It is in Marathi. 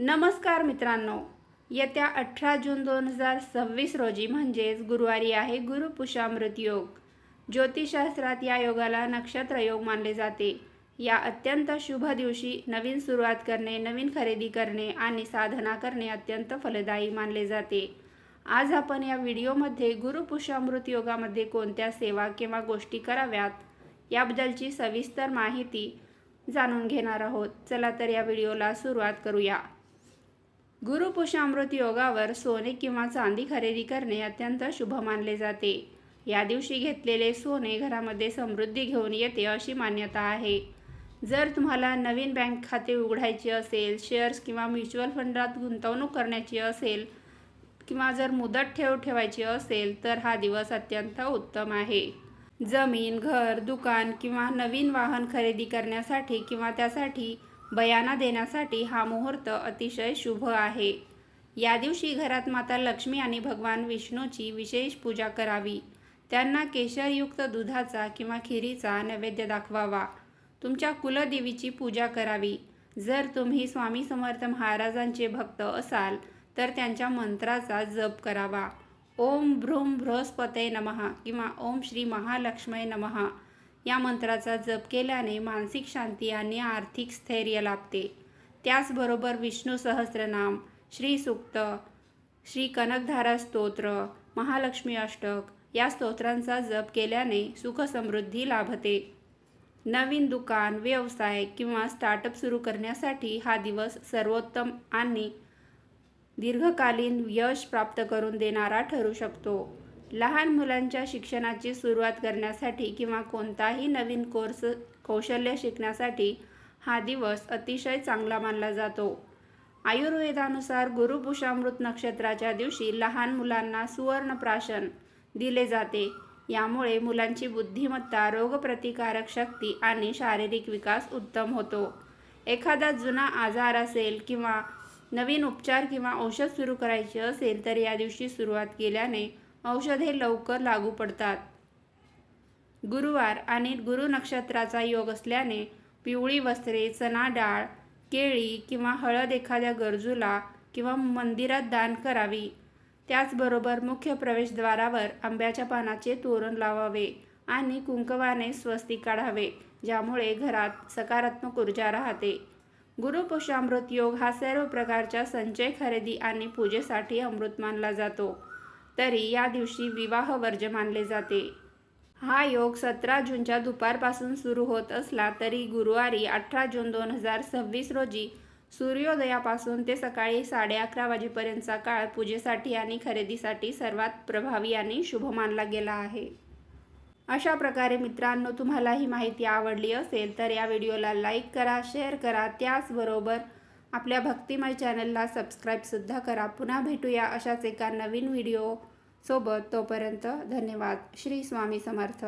नमस्कार मित्रांनो, येत्या 18 जून 2026 रोजी म्हणजेच गुरुवारी आहे गुरुपुष्यामृत योग। ज्योतिषशास्त्रात या योगाला नक्षत्र योग मानले जाते। या अत्यंत शुभ दिवशी नवीन सुरुवात करणे, नवीन खरेदी करणे आणि साधना करणे अत्यंत फलदायी मानले जाते। आज आपण या व्हिडिओमध्ये गुरुपुष्यामृत योगामध्ये कोणत्या सेवा किंवा गोष्टी कराव्यात याबद्दलची सविस्तर माहिती जाणून घेणार आहोत। चला तर या व्हिडिओला सुरुवात करूया। गुरुपुष्यामृत योगावर सोने किंवा चांदी खरेदी करणे अत्यंत शुभ मानले जाते। या दिवशी घेतलेले सोने घरामध्ये समृद्धी घेऊन येते अशी मान्यता आहे। जर तुम्हाला नवीन बँक खाते उघडायचे असेल, शेअर्स किंवा म्युच्युअल फंडात गुंतवणूक करण्याची असेल किंवा जर मुदत ठेव ठेवायची असेल तर हा दिवस अत्यंत उत्तम आहे। जमीन, घर, दुकान किंवा नवीन वाहन खरेदी करण्यासाठी किंवा त्यासाठी बयाना देण्यासाठी हा मुहूर्त अतिशय शुभ आहे। या दिवशी घरात माता लक्ष्मी आणि भगवान विष्णूची विशेष पूजा करावी। त्यांना केशरयुक्त दुधाचा किंवा खिरीचा नैवेद्य दाखवावा। तुमच्या कुलदेवीची पूजा करावी। जर तुम्ही स्वामी समर्थ महाराजांचे भक्त असाल तर त्यांच्या मंत्राचा जप करावा। ओम भ्रूम बृहस्पतये नमः किंवा ओम श्री महालक्ष्मी नमः या मंत्राचा जप केल्याने मानसिक शांती आणि आर्थिक स्थैर्य लाभते। त्याचबरोबर विष्णू सहस्त्रनाम, श्री सूक्त, श्री कनकधारा स्तोत्र, महालक्ष्मी अष्टक या स्तोत्रांचा जप केल्याने सुख समृद्धी लाभते। नवीन दुकान, व्यवसाय किंवा स्टार्टअप सुरू करण्यासाठी हा दिवस सर्वोत्तम आणि दीर्घकालीन यश प्राप्त करून देणारा ठरू शकतो। लहान मुलांच्या शिक्षणाची सुरुवात करण्यासाठी किंवा कोणताही नवीन कौशल्य शिकण्यासाठी हा दिवस अतिशय चांगला मानला जातो। आयुर्वेदानुसार गुरुपुष्यामृत नक्षत्राच्या दिवशी लहान मुलांना सुवर्णप्राशन दिले जाते। यामुळे मुलांची बुद्धिमत्ता, रोगप्रतिकारक शक्ती आणि शारीरिक विकास उत्तम होतो। एखादा जुना आजार असेल किंवा नवीन उपचार किंवा औषध सुरू करायचे असेल तर या दिवशी सुरुवात केल्याने औषधे लवकर लागू पडतात। गुरुवार आणि गुरु नक्षत्राचा योग असल्याने पिवळी वस्त्रे, चणा डाळ, केळी किंवा हळद एखाद्या गरजूला किंवा मंदिरात दान करावी। त्याचबरोबर मुख्य प्रवेशद्वारावर आंब्याच्या पानाचे तोरण लावावे आणि कुंकवाने स्वस्तिक काढावे, ज्यामुळे घरात सकारात्मक ऊर्जा राहते। गुरुपुष्यामृत योग हा सर्व प्रकारच्या संचय, खरेदी आणि पूजेसाठी अमृत मानला जातो। तरी या दिवशी विवाह वर्ज्य मानले जाते। हा योग 17 जूनच्या दुपारपासून सुरू होत असला तरी गुरुवारी 18 जून 2026 रोजी सूर्योदयापासून ते सकाळी 11:30 वाजेपर्यंतचा काळ पूजेसाठी आणि खरेदीसाठी सर्वात प्रभावी आणि शुभ मानला गेला आहे। अशा प्रकारे मित्रांनो, तुम्हाला ही माहिती आवडली असेल तर या व्हिडिओला लाईक करा, शेअर करा, त्याचबरोबर आपल्या भक्तिमय चॅनलला सबस्क्राईबसुद्धा करा। पुन्हा भेटूया अशाच एका नवीन व्हिडिओ सोबत। तोपर्यंत धन्यवाद। श्री स्वामी समर्थ।